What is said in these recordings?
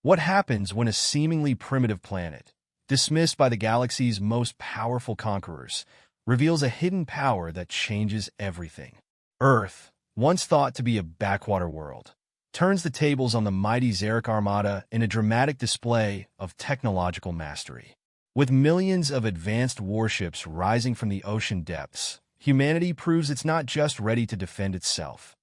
What happens when a seemingly primitive planet, dismissed by the galaxy's most powerful conquerors, reveals a hidden power that changes everything? Earth, once thought to be a backwater world, turns the tables on the mighty Xeric Armada in a dramatic display of technological mastery. With millions of advanced warships rising from the ocean depths, humanity proves it's not just ready to defend itself.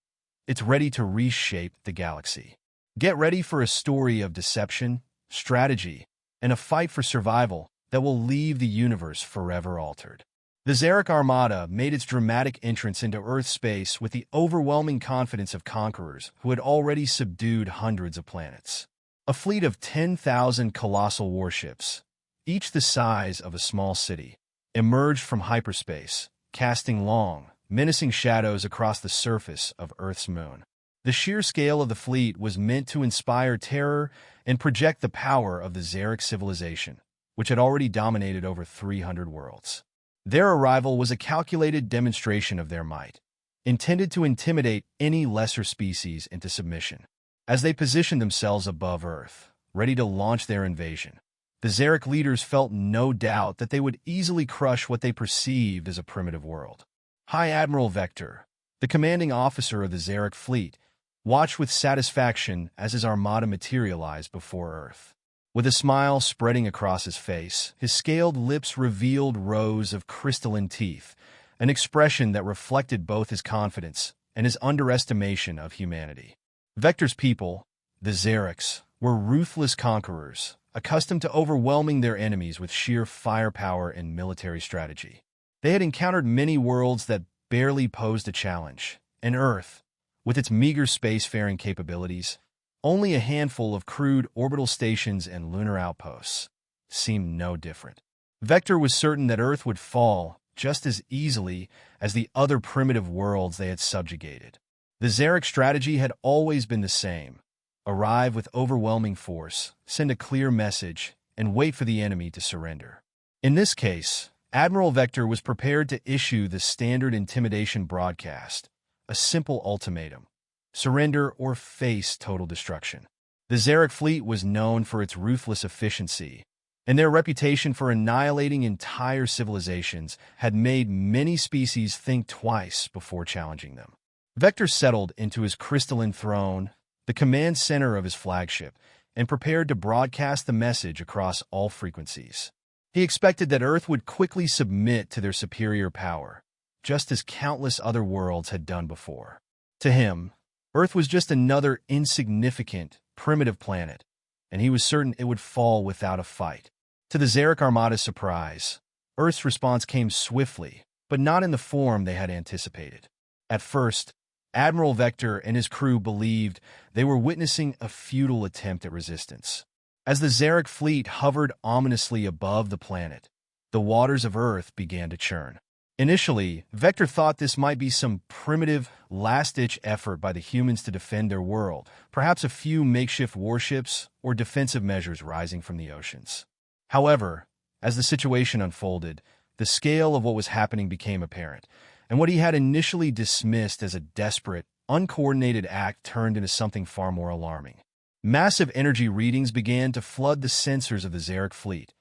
It's ready to reshape the galaxy. Get ready for a story of deception, strategy, and a fight for survival that will leave the universe forever altered. The Xeric Armada made its dramatic entrance into Earth's space with the overwhelming confidence of conquerors who had already subdued hundreds of planets. A fleet of 10,000 colossal warships, each the size of a small city, emerged from hyperspace, casting long, menacing shadows across the surface of Earth's moon. The sheer scale of the fleet was meant to inspire terror and project the power of the Xeric civilization, which had already dominated over 300 worlds. Their arrival was a calculated demonstration of their might, intended to intimidate any lesser species into submission. As they positioned themselves above Earth, ready to launch their invasion, the Xeric leaders felt no doubt that they would easily crush what they perceived as a primitive world. High Admiral Vector, the commanding officer of the Xeric fleet, watched with satisfaction as his armada materialized before Earth. With a smile spreading across his face, his scaled lips revealed rows of crystalline teeth, an expression that reflected both his confidence and his underestimation of humanity. Vector's people, the Xerics, were ruthless conquerors, accustomed to overwhelming their enemies with sheer firepower and military strategy. They had encountered many worlds that barely posed a challenge, and Earth, with its meager spacefaring capabilities, only a handful of crude orbital stations and lunar outposts, seemed no different. Vector was certain that Earth would fall just as easily as the other primitive worlds they had subjugated. The Xeric strategy had always been the same: arrive with overwhelming force, send a clear message, and wait for the enemy to surrender. In this case, Admiral Vector was prepared to issue the standard intimidation broadcast, a simple ultimatum: surrender or face total destruction. The Xeric fleet was known for its ruthless efficiency, and their reputation for annihilating entire civilizations had made many species think twice before challenging them. Vector settled into his crystalline throne, the command center of his flagship, and prepared to broadcast the message across all frequencies. He expected that Earth would quickly submit to their superior power, just as countless other worlds had done before. To him, Earth was just another insignificant, primitive planet, and he was certain it would fall without a fight. To the Xeric Armada's surprise, Earth's response came swiftly, but not in the form they had anticipated. At first, Admiral Vector and his crew believed they were witnessing a futile attempt at resistance. As the Xeric fleet hovered ominously above the planet, the waters of Earth began to churn. Initially, Vector thought this might be some primitive, last-ditch effort by the humans to defend their world, perhaps a few makeshift warships or defensive measures rising from the oceans. However, as the situation unfolded, the scale of what was happening became apparent, and what he had initially dismissed as a desperate, uncoordinated act turned into something far more alarming. Massive energy readings began to flood the sensors of the Xeric fleet,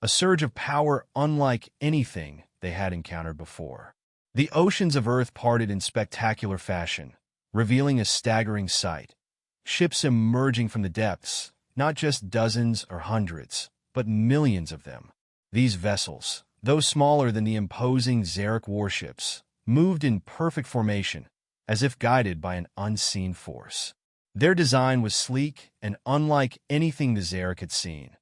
a surge of power unlike anything they had encountered before. The oceans of Earth parted in spectacular fashion, revealing a staggering sight. Ships emerging from the depths, not just dozens or hundreds, but millions of them. These vessels, though smaller than the imposing Xeric warships, moved in perfect formation, as if guided by an unseen force. Their design was sleek and unlike anything the Xeric had seen.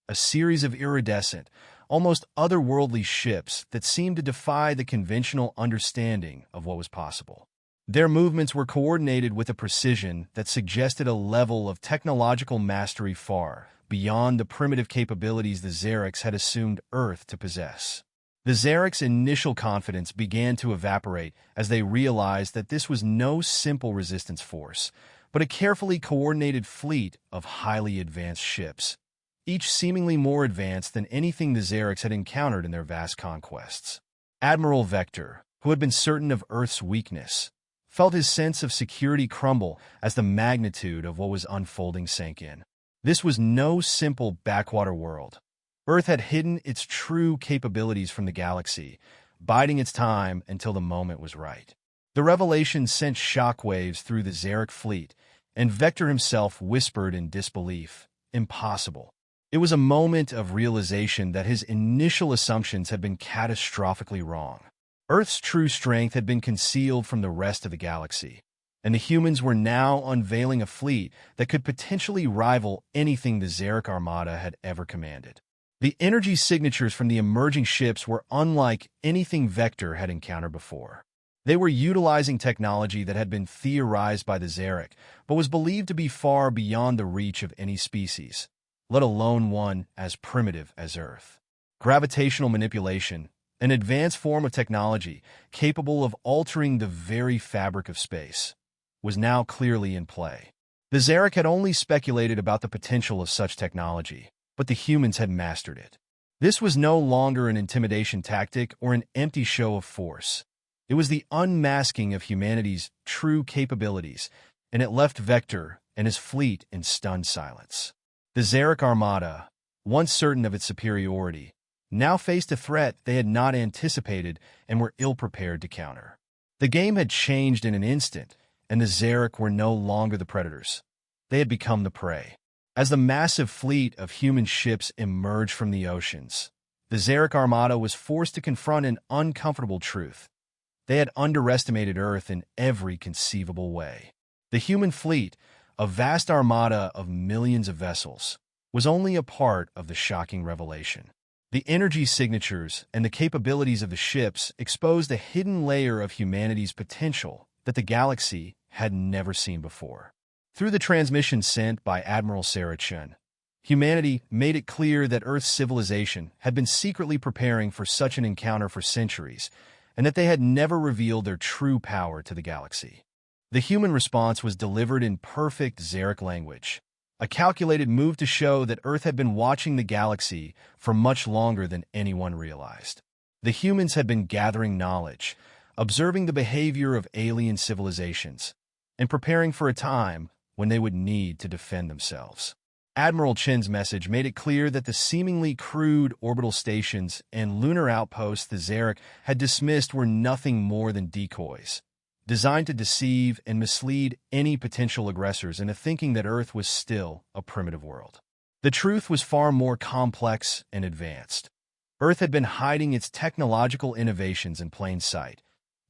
A series of iridescent, almost otherworldly ships that seemed to defy the conventional understanding of what was possible. Their movements were coordinated with a precision that suggested a level of technological mastery far beyond the primitive capabilities the Xerics had assumed Earth to possess. The Xerics' initial confidence began to evaporate as they realized that this was no simple resistance force, but a carefully coordinated fleet of highly advanced ships, each seemingly more advanced than anything the Xerics had encountered in their vast conquests. Admiral Vector, who had been certain of Earth's weakness, felt his sense of security crumble as the magnitude of what was unfolding sank in. This was no simple backwater world. Earth had hidden its true capabilities from the galaxy, biding its time until the moment was right. The revelation sent shockwaves through the Xeric fleet, and Vector himself whispered in disbelief, "Impossible." It was a moment of realization that his initial assumptions had been catastrophically wrong. Earth's true strength had been concealed from the rest of the galaxy, and the humans were now unveiling a fleet that could potentially rival anything the Xeric Armada had ever commanded. The energy signatures from the emerging ships were unlike anything Vector had encountered before. They were utilizing technology that had been theorized by the Xeric, but was believed to be far beyond the reach of any species, let alone one as primitive as Earth. Gravitational manipulation, an advanced form of technology capable of altering the very fabric of space, was now clearly in play. The Xeric had only speculated about the potential of such technology, but the humans had mastered it. This was no longer an intimidation tactic or an empty show of force. It was the unmasking of humanity's true capabilities, and it left Vector and his fleet in stunned silence. The Xeric Armada, once certain of its superiority, now faced a threat they had not anticipated and were ill-prepared to counter. The game had changed in an instant, and the Xeric were no longer the predators. They had become the prey. As the massive fleet of human ships emerged from the oceans, the Xeric Armada was forced to confront an uncomfortable truth. They had underestimated Earth in every conceivable way. The human fleet, a vast armada of millions of vessels, was only a part of the shocking revelation. The energy signatures and the capabilities of the ships exposed a hidden layer of humanity's potential that the galaxy had never seen before. Through the transmission sent by Admiral Sarah Chen, humanity made it clear that Earth's civilization had been secretly preparing for such an encounter for centuries, and that they had never revealed their true power to the galaxy. The human response was delivered in perfect Xeric language, a calculated move to show that Earth had been watching the galaxy for much longer than anyone realized. The humans had been gathering knowledge, observing the behavior of alien civilizations, and preparing for a time when they would need to defend themselves. Admiral Chen's message made it clear that the seemingly crude orbital stations and lunar outposts the Xeric had dismissed were nothing more than decoys, designed to deceive and mislead any potential aggressors into thinking that Earth was still a primitive world. The truth was far more complex and advanced. Earth had been hiding its technological innovations in plain sight,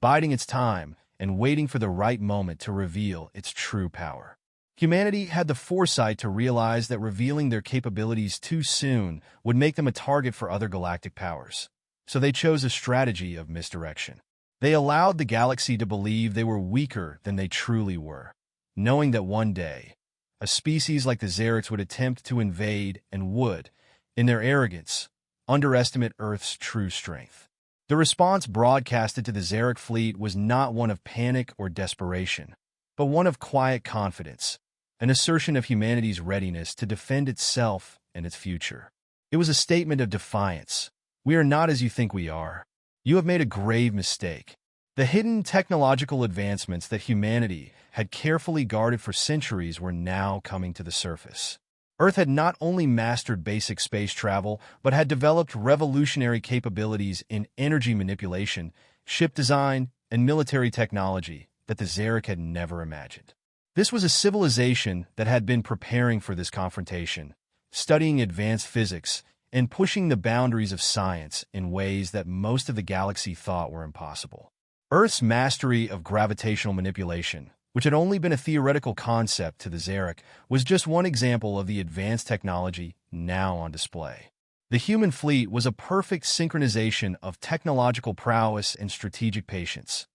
biding its time and waiting for the right moment to reveal its true power. Humanity had the foresight to realize that revealing their capabilities too soon would make them a target for other galactic powers, so they chose a strategy of misdirection. They allowed the galaxy to believe they were weaker than they truly were, knowing that one day, a species like the Xerics would attempt to invade and would, in their arrogance, underestimate Earth's true strength. The response broadcasted to the Xeric fleet was not one of panic or desperation, but one of quiet confidence, an assertion of humanity's readiness to defend itself and its future. It was a statement of defiance. "We are not as you think we are. You have made a grave mistake." The hidden technological advancements that humanity had carefully guarded for centuries were now coming to the surface. Earth had not only mastered basic space travel, but had developed revolutionary capabilities in energy manipulation, ship design, and military technology that the Xeric had never imagined. This was a civilization that had been preparing for this confrontation, studying advanced physics, and pushing the boundaries of science in ways that most of the galaxy thought were impossible. Earth's mastery of gravitational manipulation, which had only been a theoretical concept to the Xeric, was just one example of the advanced technology now on display. The human fleet was a perfect synchronization of technological prowess and strategic patience,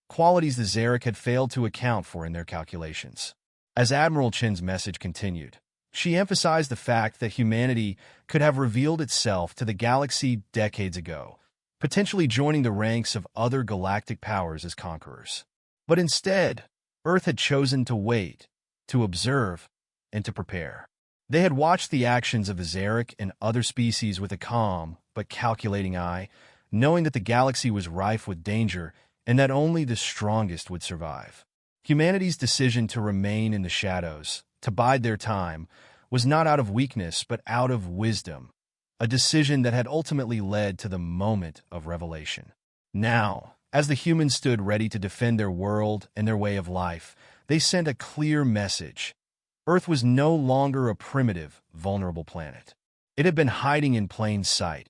qualities the Xeric had failed to account for in their calculations. As Admiral Chen's message continued, she emphasized the fact that humanity could have revealed itself to the galaxy decades ago, potentially joining the ranks of other galactic powers as conquerors. But instead, Earth had chosen to wait, to observe, and to prepare. They had watched the actions of the Xeric and other species with a calm but calculating eye, knowing that the galaxy was rife with danger and that only the strongest would survive. Humanity's decision to remain in the shadows, to bide their time, was not out of weakness but out of wisdom, a decision that had ultimately led to the moment of revelation. Now, as the humans stood ready to defend their world and their way of life, they sent a clear message. Earth was no longer a primitive, vulnerable planet. It had been hiding in plain sight,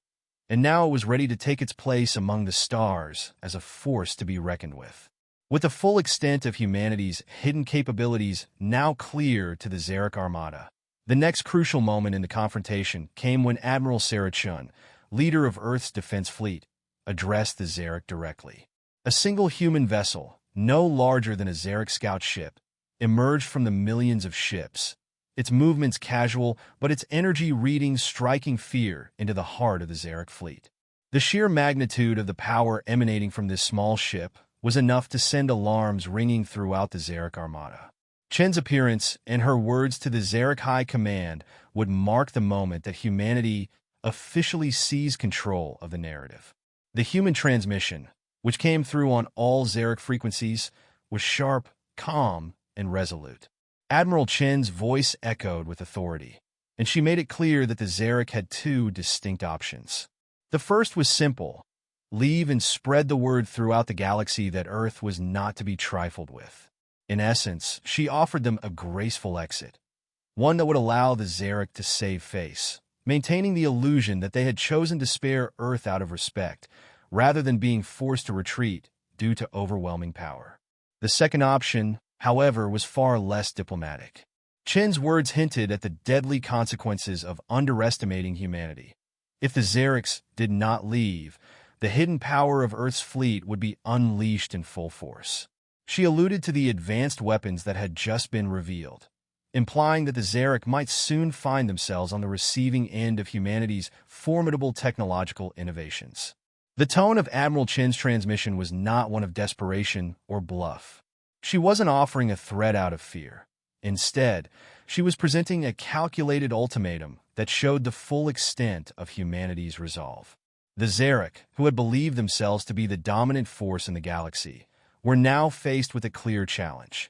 and now it was ready to take its place among the stars as a force to be reckoned with. With the full extent of humanity's hidden capabilities now clear to the Xeric Armada, the next crucial moment in the confrontation came when Admiral Sarah Chun, leader of Earth's defense fleet, addressed the Xeric directly. A single human vessel, no larger than a Xeric scout ship, emerged from the millions of ships, its movements casual but its energy readings striking fear into the heart of the Xeric fleet. The sheer magnitude of the power emanating from this small ship was enough to send alarms ringing throughout the Xeric Armada. Chen's appearance and her words to the Xeric High Command would mark the moment that humanity officially seized control of the narrative. The human transmission, which came through on all Xeric frequencies, was sharp, calm, and resolute. Admiral Chen's voice echoed with authority, and she made it clear that the Xeric had two distinct options. The first was simple: leave and spread the word throughout the galaxy that Earth was not to be trifled with. In essence, she offered them a graceful exit, one that would allow the Xeric to save face, maintaining the illusion that they had chosen to spare Earth out of respect, rather than being forced to retreat due to overwhelming power. The second option, however, was far less diplomatic. Chen's words hinted at the deadly consequences of underestimating humanity. If the Xerics did not leave, the hidden power of Earth's fleet would be unleashed in full force. She alluded to the advanced weapons that had just been revealed, implying that the Xeric might soon find themselves on the receiving end of humanity's formidable technological innovations. The tone of Admiral Chen's transmission was not one of desperation or bluff. She wasn't offering a threat out of fear. Instead, she was presenting a calculated ultimatum that showed the full extent of humanity's resolve. The Xeric, who had believed themselves to be the dominant force in the galaxy, were now faced with a clear challenge: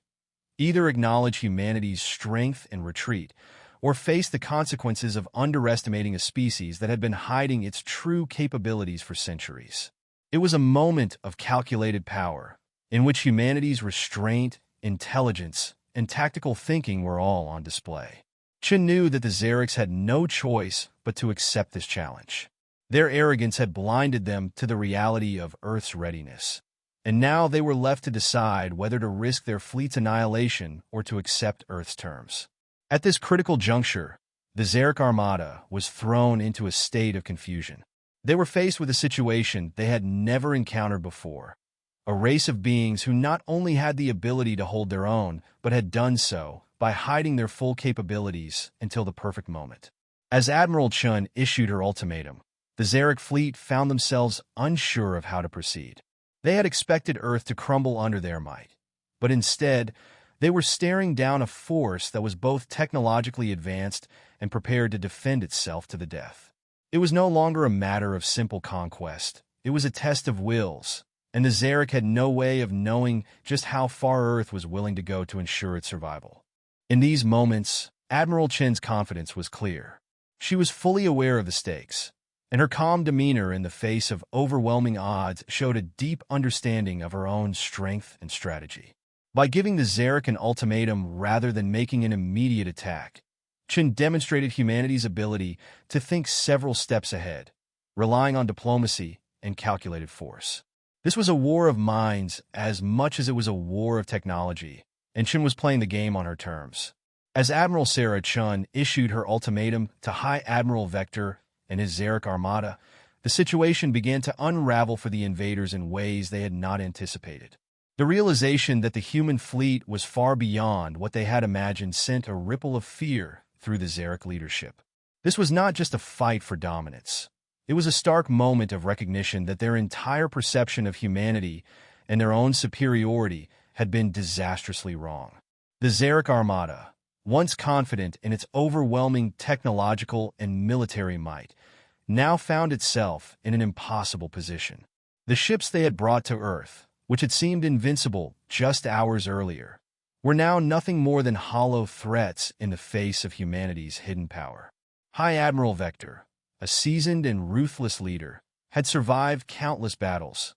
either acknowledge humanity's strength and retreat, or face the consequences of underestimating a species that had been hiding its true capabilities for centuries. It was a moment of calculated power, in which humanity's restraint, intelligence, and tactical thinking were all on display. Chen knew that the Xerics had no choice but to accept this challenge. Their arrogance had blinded them to the reality of Earth's readiness, and now they were left to decide whether to risk their fleet's annihilation or to accept Earth's terms. At this critical juncture, the Xeric Armada was thrown into a state of confusion. They were faced with a situation they had never encountered before: a race of beings who not only had the ability to hold their own, but had done so by hiding their full capabilities until the perfect moment. As Admiral Chun issued her ultimatum, the Xeric fleet found themselves unsure of how to proceed. They had expected Earth to crumble under their might, but instead, they were staring down a force that was both technologically advanced and prepared to defend itself to the death. It was no longer a matter of simple conquest. It was a test of wills, and the Xeric had no way of knowing just how far Earth was willing to go to ensure its survival. In these moments, Admiral Chen's confidence was clear. She was fully aware of the stakes, and her calm demeanor in the face of overwhelming odds showed a deep understanding of her own strength and strategy. By giving the Xeric an ultimatum rather than making an immediate attack, Chen demonstrated humanity's ability to think several steps ahead, relying on diplomacy and calculated force. This was a war of minds as much as it was a war of technology, and Chen was playing the game on her terms. As Admiral Sarah Chun issued her ultimatum to High Admiral Vector and his Xeric Armada, the situation began to unravel for the invaders in ways they had not anticipated. The realization that the human fleet was far beyond what they had imagined sent a ripple of fear through the Xeric leadership. This was not just a fight for dominance. It was a stark moment of recognition that their entire perception of humanity and their own superiority had been disastrously wrong. The Xeric Armada, once confident in its overwhelming technological and military might, now found itself in an impossible position. The ships they had brought to Earth, which had seemed invincible just hours earlier, were now nothing more than hollow threats in the face of humanity's hidden power. High Admiral Vector, a seasoned and ruthless leader, had survived countless battles,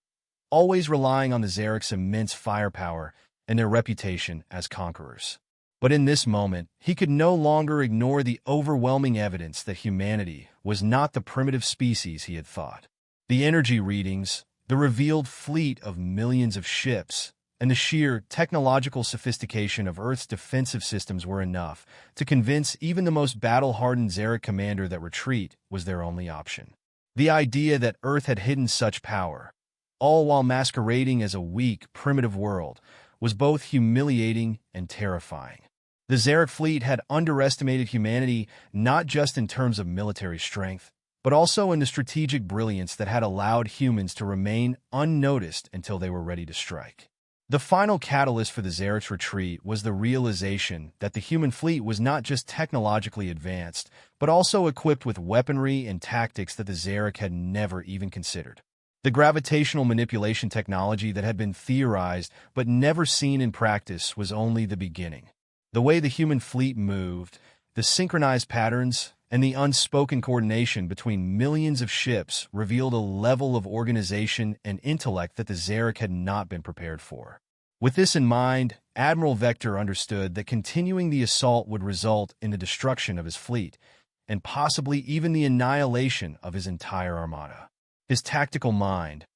always relying on the Zarek's immense firepower and their reputation as conquerors. But in this moment, he could no longer ignore the overwhelming evidence that humanity was not the primitive species he had thought. The energy readings, the revealed fleet of millions of ships, and the sheer technological sophistication of Earth's defensive systems were enough to convince even the most battle-hardened Zarek commander that retreat was their only option. The idea that Earth had hidden such power, all while masquerading as a weak, primitive world, was both humiliating and terrifying. The Zarek fleet had underestimated humanity not just in terms of military strength, but also in the strategic brilliance that had allowed humans to remain unnoticed until they were ready to strike. The final catalyst for the Zarek's retreat was the realization that the human fleet was not just technologically advanced, but also equipped with weaponry and tactics that the Zarek had never even considered. The gravitational manipulation technology that had been theorized but never seen in practice was only the beginning. The way the human fleet moved, the synchronized patterns, and the unspoken coordination between millions of ships revealed a level of organization and intellect that the Zarek had not been prepared for. With this in mind, Admiral Vector understood that continuing the assault would result in the destruction of his fleet, and possibly even the annihilation of his entire armada. His tactical mind,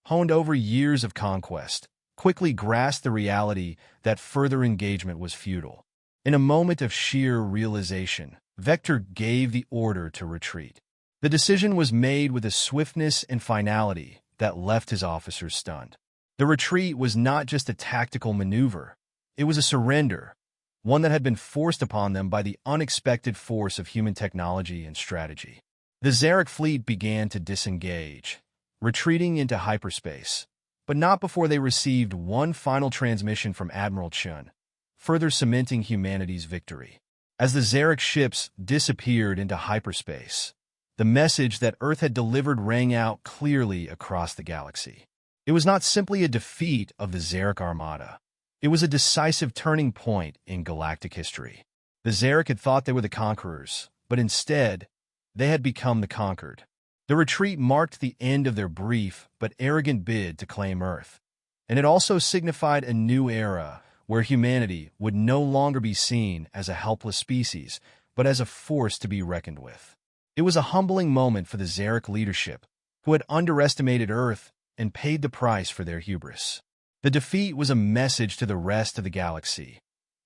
honed over years of conquest, quickly grasped the reality that further engagement was futile. In a moment of sheer realization, Vector gave the order to retreat. The decision was made with a swiftness and finality that left his officers stunned. The retreat was not just a tactical maneuver. It was a surrender, one that had been forced upon them by the unexpected force of human technology and strategy. The Zarek fleet began to disengage, retreating into hyperspace, but not before they received one final transmission from Admiral Chun, further cementing humanity's victory. As the Zarek ships disappeared into hyperspace, the message that Earth had delivered rang out clearly across the galaxy. It was not simply a defeat of the Zarek armada. It was a decisive turning point in galactic history. The Zarek had thought they were the conquerors, but instead, they had become the conquered. The retreat marked the end of their brief but arrogant bid to claim Earth, and it also signified a new era where humanity would no longer be seen as a helpless species, but as a force to be reckoned with. It was a humbling moment for the Zarek leadership, who had underestimated Earth and paid the price for their hubris. The defeat was a message to the rest of the galaxy.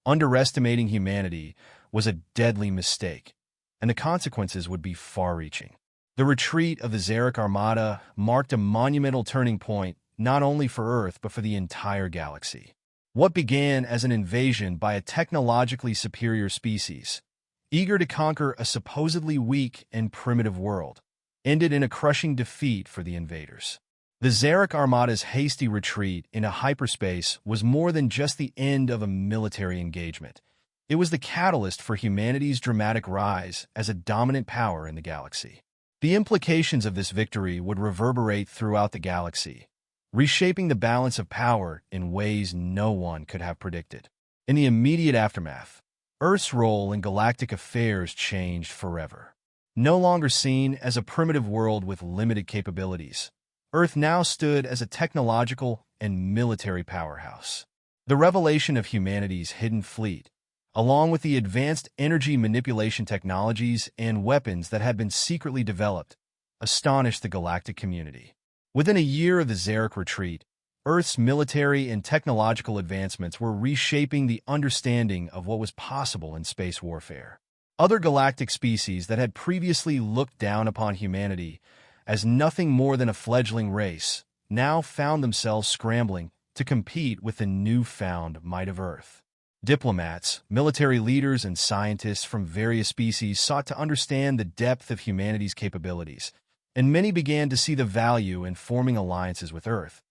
Underestimating humanity was a deadly mistake, and the consequences would be far-reaching. The retreat of the Zarek armada marked a monumental turning point not only for Earth but for the entire galaxy. What began as an invasion by a technologically superior species, eager to conquer a supposedly weak and primitive world, ended in a crushing defeat for the invaders. The Zarek armada's hasty retreat into hyperspace was more than just the end of a military engagement. It was the catalyst for humanity's dramatic rise as a dominant power in the galaxy. The implications of this victory would reverberate throughout the galaxy, reshaping the balance of power in ways no one could have predicted. In the immediate aftermath, Earth's role in galactic affairs changed forever. No longer seen as a primitive world with limited capabilities, Earth now stood as a technological and military powerhouse. The revelation of humanity's hidden fleet, along with the advanced energy manipulation technologies and weapons that had been secretly developed, astonished the galactic community. Within a year of the Zarek retreat, Earth's military and technological advancements were reshaping the understanding of what was possible in space warfare. Other galactic species that had previously looked down upon humanity as nothing more than a fledgling race now found themselves scrambling to compete with the newfound might of Earth. Diplomats, military leaders, and scientists from various species sought to understand the depth of humanity's capabilities, and many began to see the value in forming alliances with Earth,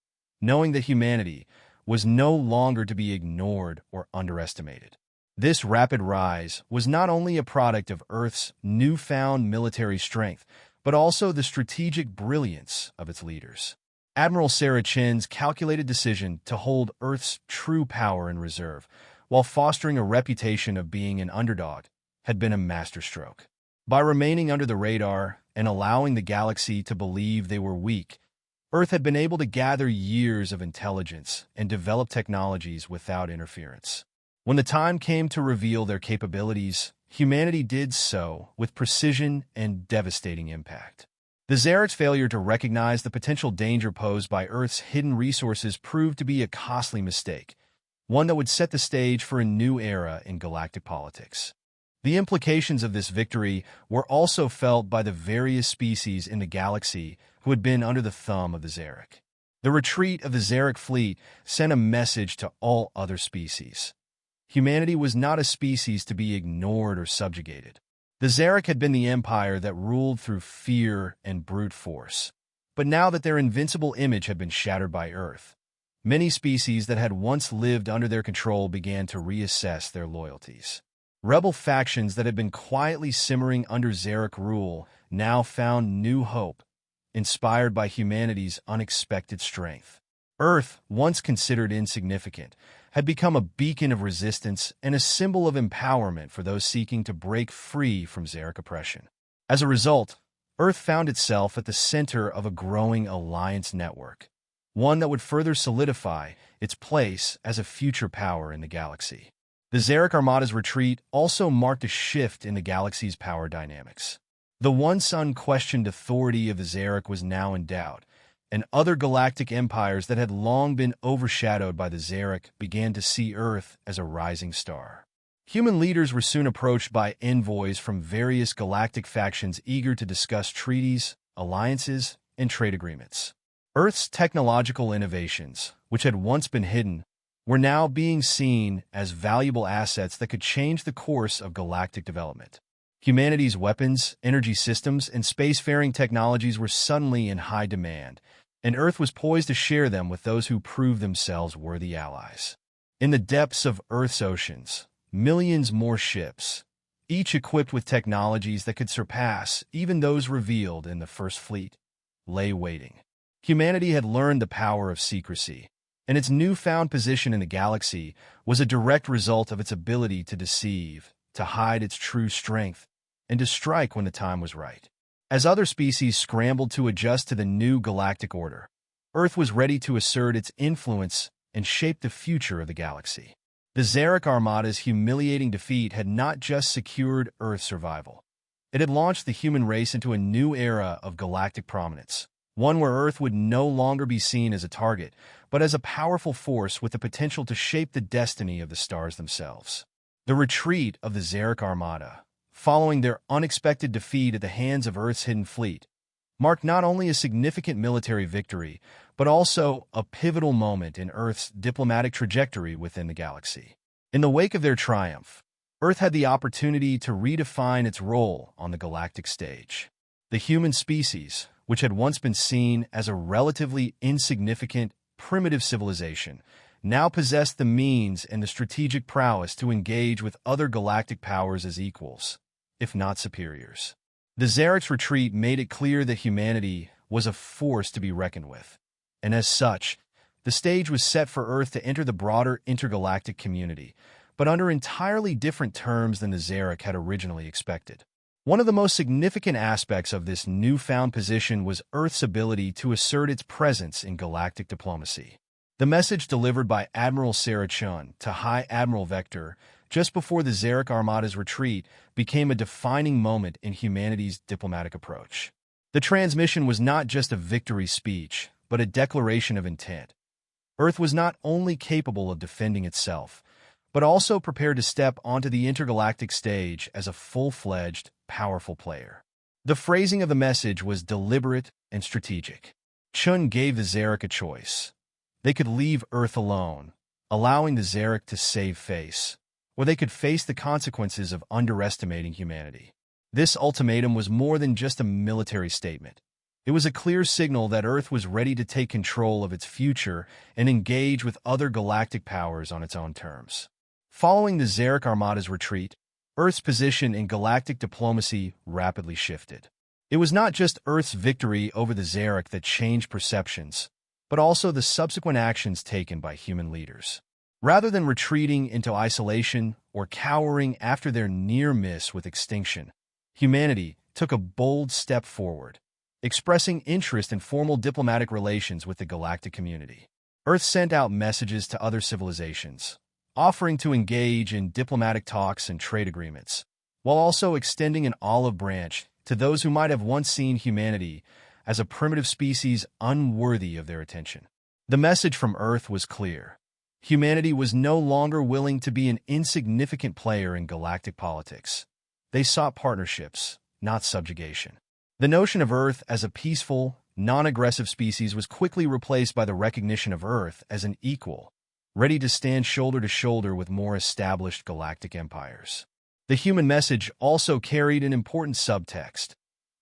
knowing that humanity was no longer to be ignored or underestimated. This rapid rise was not only a product of Earth's newfound military strength, but also the strategic brilliance of its leaders. Admiral Sarah Chin's calculated decision to hold Earth's true power in reserve while fostering a reputation of being an underdog, had been a masterstroke. By remaining under the radar and allowing the galaxy to believe they were weak, Earth had been able to gather years of intelligence and develop technologies without interference. When the time came to reveal their capabilities, humanity did so with precision and devastating impact. The Zarek's failure to recognize the potential danger posed by Earth's hidden resources proved to be a costly mistake, one that would set the stage for a new era in galactic politics. The implications of this victory were also felt by the various species in the galaxy who had been under the thumb of the Zarek. The retreat of the Zarek fleet sent a message to all other species. Humanity was not a species to be ignored or subjugated. The Zarek had been the empire that ruled through fear and brute force. But now that their invincible image had been shattered by Earth, many species that had once lived under their control began to reassess their loyalties. Rebel factions that had been quietly simmering under Zarek rule now found new hope, inspired by humanity's unexpected strength. Earth, once considered insignificant, had become a beacon of resistance and a symbol of empowerment for those seeking to break free from Zarek oppression. As a result, Earth found itself at the center of a growing alliance network, one that would further solidify its place as a future power in the galaxy. The Zarek Armada's retreat also marked a shift in the galaxy's power dynamics. The once unquestioned authority of the Zarek was now in doubt, and other galactic empires that had long been overshadowed by the Zarek began to see Earth as a rising star. Human leaders were soon approached by envoys from various galactic factions eager to discuss treaties, alliances, and trade agreements. Earth's technological innovations, which had once been hidden, were now being seen as valuable assets that could change the course of galactic development. Humanity's weapons, energy systems, and spacefaring technologies were suddenly in high demand, and Earth was poised to share them with those who proved themselves worthy allies. In the depths of Earth's oceans, millions more ships, each equipped with technologies that could surpass even those revealed in the First Fleet, lay waiting. Humanity had learned the power of secrecy, and its newfound position in the galaxy was a direct result of its ability to deceive, to hide its true strength, and to strike when the time was right. As other species scrambled to adjust to the new galactic order, Earth was ready to assert its influence and shape the future of the galaxy. The Zarek Armada's humiliating defeat had not just secured Earth's survival. It had launched the human race into a new era of galactic prominence, one where Earth would no longer be seen as a target, but as a powerful force with the potential to shape the destiny of the stars themselves. The retreat of the Zarek Armada, following their unexpected defeat at the hands of Earth's hidden fleet, marked not only a significant military victory, but also a pivotal moment in Earth's diplomatic trajectory within the galaxy. In the wake of their triumph, Earth had the opportunity to redefine its role on the galactic stage. The human species, which had once been seen as a relatively insignificant, primitive civilization, now possessed the means and the strategic prowess to engage with other galactic powers as equals, if not superiors. The Zarek's retreat made it clear that humanity was a force to be reckoned with, and as such, the stage was set for Earth to enter the broader intergalactic community, but under entirely different terms than the Zarek had originally expected. One of the most significant aspects of this newfound position was Earth's ability to assert its presence in galactic diplomacy. The message delivered by Admiral Sarah Chun to High Admiral Vector just before the Zarek Armada's retreat became a defining moment in humanity's diplomatic approach. The transmission was not just a victory speech, but a declaration of intent. Earth was not only capable of defending itself, but also prepared to step onto the intergalactic stage as a full-fledged, powerful player. The phrasing of the message was deliberate and strategic. Chun gave the Zarek a choice. They could leave Earth alone, allowing the Zarek to save face, or they could face the consequences of underestimating humanity. This ultimatum was more than just a military statement. It was a clear signal that Earth was ready to take control of its future and engage with other galactic powers on its own terms. Following the Zarek Armada's retreat, Earth's position in galactic diplomacy rapidly shifted. It was not just Earth's victory over the Zarek that changed perceptions, but also the subsequent actions taken by human leaders. Rather than retreating into isolation or cowering after their near miss with extinction, humanity took a bold step forward, expressing interest in formal diplomatic relations with the galactic community. Earth sent out messages to other civilizations, offering to engage in diplomatic talks and trade agreements, while also extending an olive branch to those who might have once seen humanity as a primitive species unworthy of their attention. The message from Earth was clear. Humanity was no longer willing to be an insignificant player in galactic politics. They sought partnerships, not subjugation. The notion of Earth as a peaceful, non-aggressive species was quickly replaced by the recognition of Earth as an equal, ready to stand shoulder to shoulder with more established galactic empires. The human message also carried an important subtext.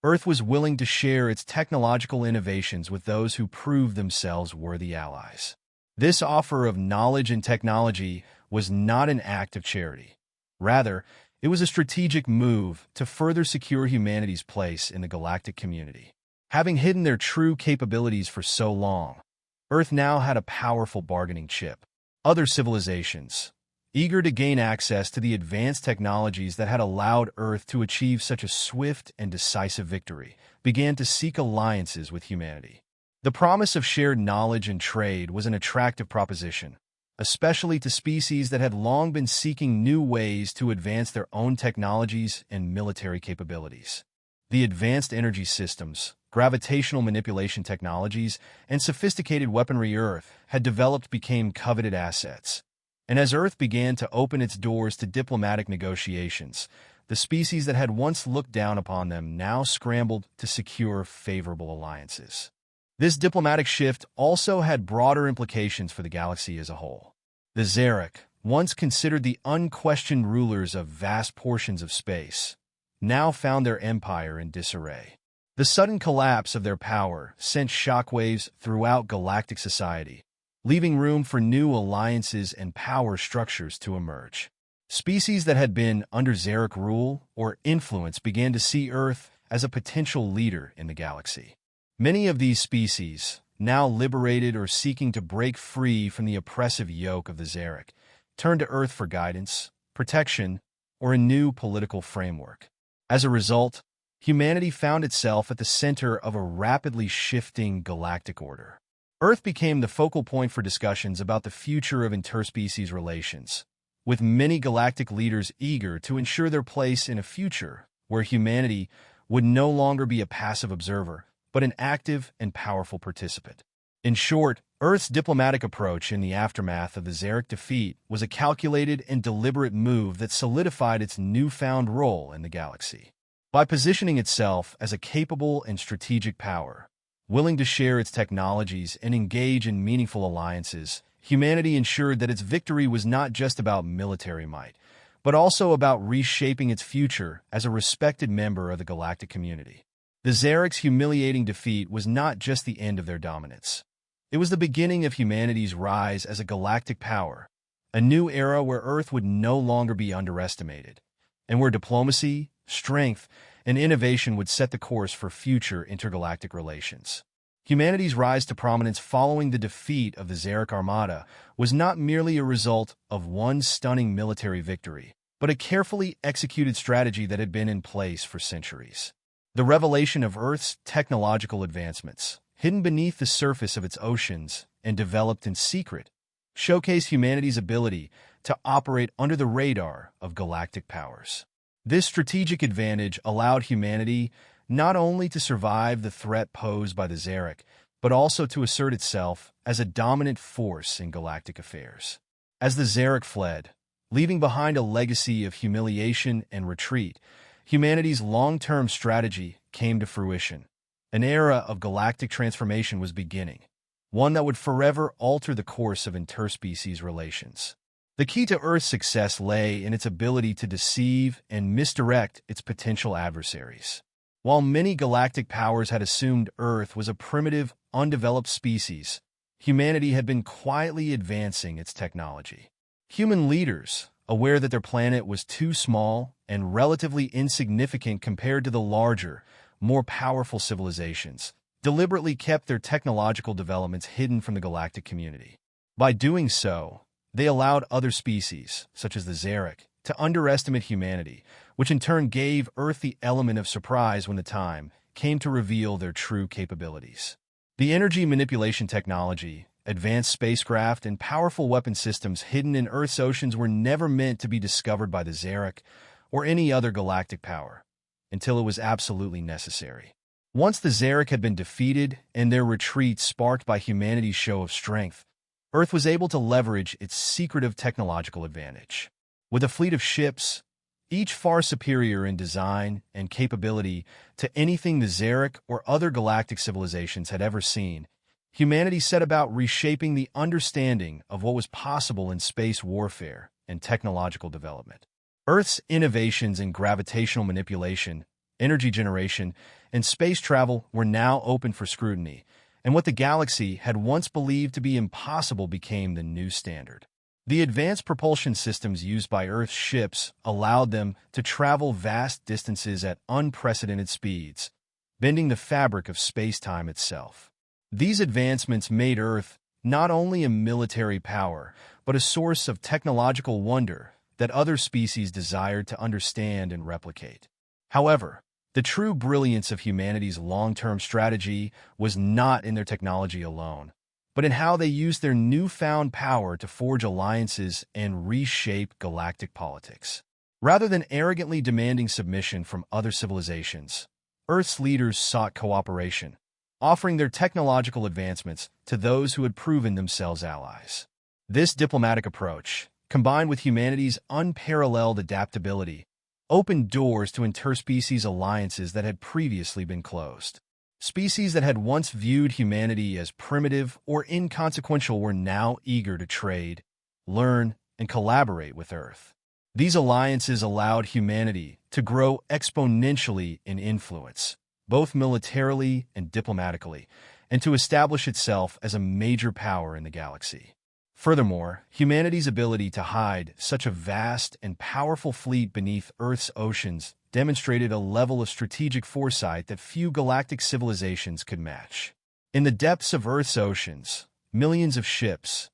Earth was willing to share its technological innovations with those who proved themselves worthy allies. This offer of knowledge and technology was not an act of charity. Rather, it was a strategic move to further secure humanity's place in the galactic community. Having hidden their true capabilities for so long, Earth now had a powerful bargaining chip. Other civilizations, eager to gain access to the advanced technologies that had allowed Earth to achieve such a swift and decisive victory, began to seek alliances with humanity. The promise of shared knowledge and trade was an attractive proposition, especially to species that had long been seeking new ways to advance their own technologies and military capabilities. The advanced energy systems, gravitational manipulation technologies, and sophisticated weaponry Earth had developed became coveted assets. And as Earth began to open its doors to diplomatic negotiations, the species that had once looked down upon them now scrambled to secure favorable alliances. This diplomatic shift also had broader implications for the galaxy as a whole. The Xeric, once considered the unquestioned rulers of vast portions of space, now found their empire in disarray. The sudden collapse of their power sent shockwaves throughout galactic society, leaving room for new alliances and power structures to emerge. Species that had been under Xeric rule or influence began to see Earth as a potential leader in the galaxy. Many of these species, now liberated or seeking to break free from the oppressive yoke of the Xeric, turned to Earth for guidance, protection, or a new political framework. As a result, humanity found itself at the center of a rapidly shifting galactic order. Earth became the focal point for discussions about the future of interspecies relations, with many galactic leaders eager to ensure their place in a future where humanity would no longer be a passive observer, but an active and powerful participant. In short, Earth's diplomatic approach in the aftermath of the Xeric defeat was a calculated and deliberate move that solidified its newfound role in the galaxy. By positioning itself as a capable and strategic power, willing to share its technologies and engage in meaningful alliances, humanity ensured that its victory was not just about military might, but also about reshaping its future as a respected member of the galactic community. The Xeric's humiliating defeat was not just the end of their dominance. It was the beginning of humanity's rise as a galactic power, a new era where Earth would no longer be underestimated, and where diplomacy, strength, and innovation would set the course for future intergalactic relations. Humanity's rise to prominence following the defeat of the Xeric Armada was not merely a result of one stunning military victory, but a carefully executed strategy that had been in place for centuries. The revelation of Earth's technological advancements, hidden beneath the surface of its oceans and developed in secret, showcased humanity's ability to operate under the radar of galactic powers. This strategic advantage allowed humanity not only to survive the threat posed by the Xeric, but also to assert itself as a dominant force in galactic affairs. As the Xeric fled, leaving behind a legacy of humiliation and retreat, humanity's long-term strategy came to fruition. An era of galactic transformation was beginning, one that would forever alter the course of interspecies relations. The key to Earth's success lay in its ability to deceive and misdirect its potential adversaries. While many galactic powers had assumed Earth was a primitive, undeveloped species, humanity had been quietly advancing its technology. Human leaders, aware that their planet was too small and relatively insignificant compared to the larger, more powerful civilizations, deliberately kept their technological developments hidden from the galactic community. By doing so, They allowed other species, such as the Xeric, to underestimate humanity, which in turn gave Earth the element of surprise when the time came to reveal their true capabilities. The energy manipulation technology, advanced spacecraft, and powerful weapon systems hidden in Earth's oceans were never meant to be discovered by the Xeric or any other galactic power, until it was absolutely necessary. Once the Xeric had been defeated and their retreat sparked by humanity's show of strength, Earth was able to leverage its secretive technological advantage. With a fleet of ships, each far superior in design and capability to anything the Xeric or other galactic civilizations had ever seen, humanity set about reshaping the understanding of what was possible in space warfare and technological development. Earth's innovations in gravitational manipulation, energy generation, and space travel were now open for scrutiny, and what the galaxy had once believed to be impossible became the new standard. The advanced propulsion systems used by Earth's ships allowed them to travel vast distances at unprecedented speeds, bending the fabric of space-time itself. These advancements made Earth not only a military power, but a source of technological wonder that other species desired to understand and replicate. However, the true brilliance of humanity's long-term strategy was not in their technology alone, but in how they used their newfound power to forge alliances and reshape galactic politics. Rather than arrogantly demanding submission from other civilizations, Earth's leaders sought cooperation, offering their technological advancements to those who had proven themselves allies. This diplomatic approach, combined with humanity's unparalleled adaptability, opened doors to interspecies alliances that had previously been closed. Species that had once viewed humanity as primitive or inconsequential were now eager to trade, learn, and collaborate with Earth. These alliances allowed humanity to grow exponentially in influence, both militarily and diplomatically, and to establish itself as a major power in the galaxy. Furthermore, humanity's ability to hide such a vast and powerful fleet beneath Earth's oceans demonstrated a level of strategic foresight that few galactic civilizations could match. In the depths of Earth's oceans, millions of ships,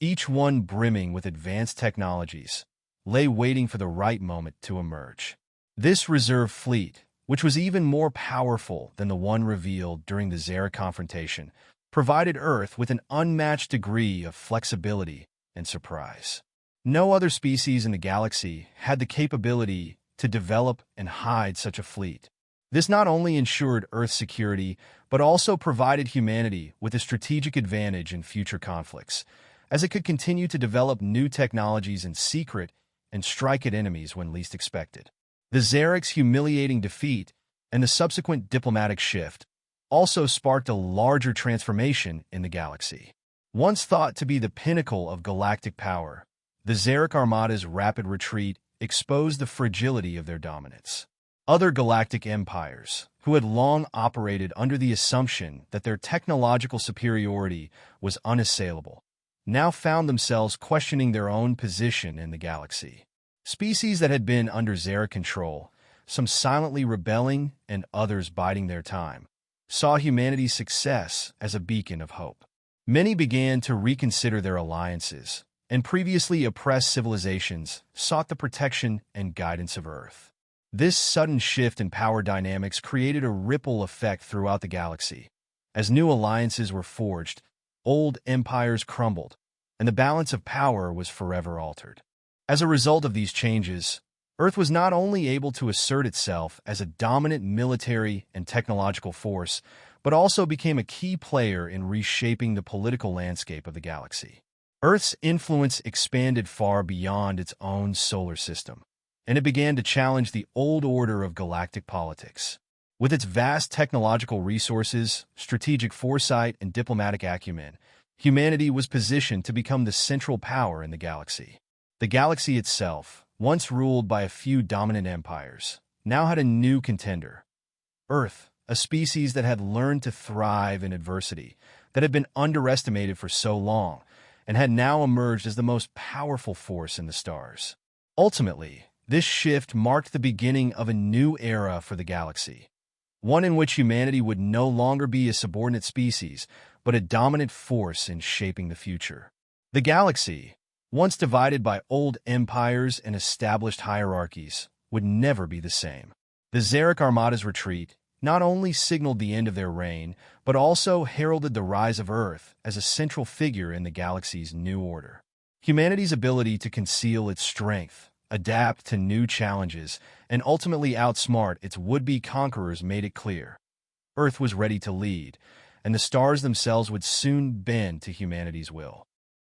each one brimming with advanced technologies, lay waiting for the right moment to emerge. This reserve fleet, which was even more powerful than the one revealed during the Xeric confrontation, provided Earth with an unmatched degree of flexibility and surprise. No other species in the galaxy had the capability to develop and hide such a fleet. This not only ensured Earth's security, but also provided humanity with a strategic advantage in future conflicts, as it could continue to develop new technologies in secret and strike at enemies when least expected. The Xeric's humiliating defeat and the subsequent diplomatic shift also sparked a larger transformation in the galaxy. Once thought to be the pinnacle of galactic power, the Xeric Armada's rapid retreat exposed the fragility of their dominance. Other galactic empires, who had long operated under the assumption that their technological superiority was unassailable, now found themselves questioning their own position in the galaxy. Species that had been under Xeric control, some silently rebelling and others biding their time, saw humanity's success as a beacon of hope. Many began to reconsider their alliances, and previously oppressed civilizations sought the protection and guidance of Earth. This sudden shift in power dynamics created a ripple effect throughout the galaxy. As new alliances were forged, old empires crumbled, and the balance of power was forever altered. As a result of these changes, Earth was not only able to assert itself as a dominant military and technological force, but also became a key player in reshaping the political landscape of the galaxy. Earth's influence expanded far beyond its own solar system, and it began to challenge the old order of galactic politics. With its vast technological resources, strategic foresight, and diplomatic acumen, humanity was positioned to become the central power in the galaxy. The galaxy itself, once ruled by a few dominant empires, now had a new contender. Earth, a species that had learned to thrive in adversity, that had been underestimated for so long, and had now emerged as the most powerful force in the stars. Ultimately, this shift marked the beginning of a new era for the galaxy, one in which humanity would no longer be a subordinate species, but a dominant force in shaping the future. The galaxy, once divided by old empires and established hierarchies, would never be the same. The Xeric Armada's retreat not only signaled the end of their reign, but also heralded the rise of Earth as a central figure in the galaxy's new order. Humanity's ability to conceal its strength, adapt to new challenges, and ultimately outsmart its would-be conquerors made it clear. Earth was ready to lead, and the stars themselves would soon bend to humanity's will.